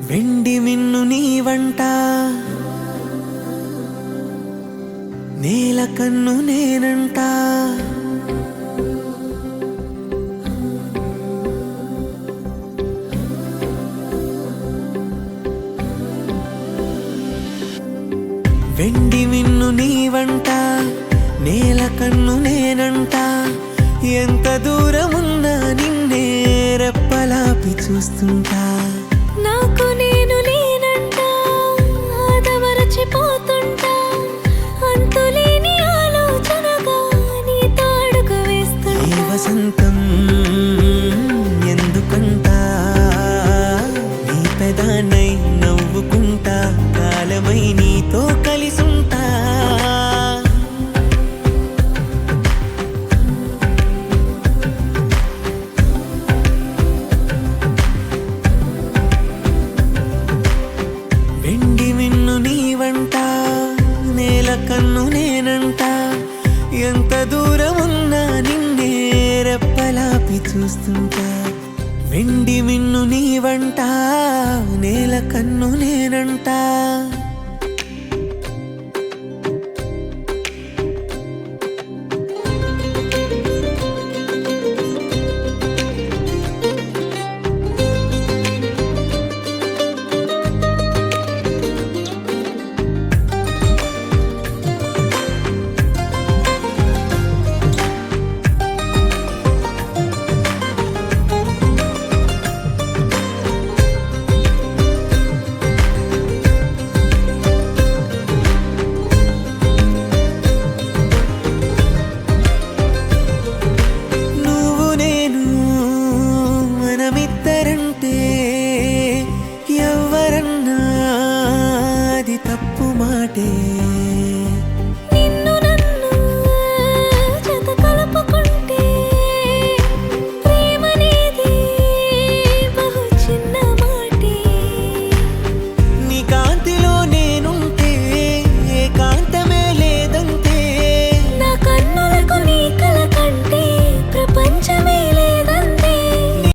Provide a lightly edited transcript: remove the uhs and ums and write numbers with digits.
వెండి మిన్ను నీ వంట, నేల కన్ను నేనంట. వెండి మిన్ను నీ వంట, నేల కన్ను నేనంట. ఎంత దూరమున్నా నిన్నే రెప్పలాపి చూస్తుంటా. నాకు నేను లేనంట, ఆదమరచిపోతుంటా. అంతులేని ఆలోచనగా నీతో అడుగు వేస్తుంటా. ఈ వసంతం ఎందుకంట, నీ పెదానై నవ్వుకుంటా. కాలమై నీతో కలిసుంటా. వెండి మిన్ను నీ వంట, నేల కన్ను నేనంట. ఎంత దూరమున్నా నిన్నే రెప్పలాపి చూస్తుంటా. వెండి మిన్ను నీ వంట, నేల కన్ను నేనంట.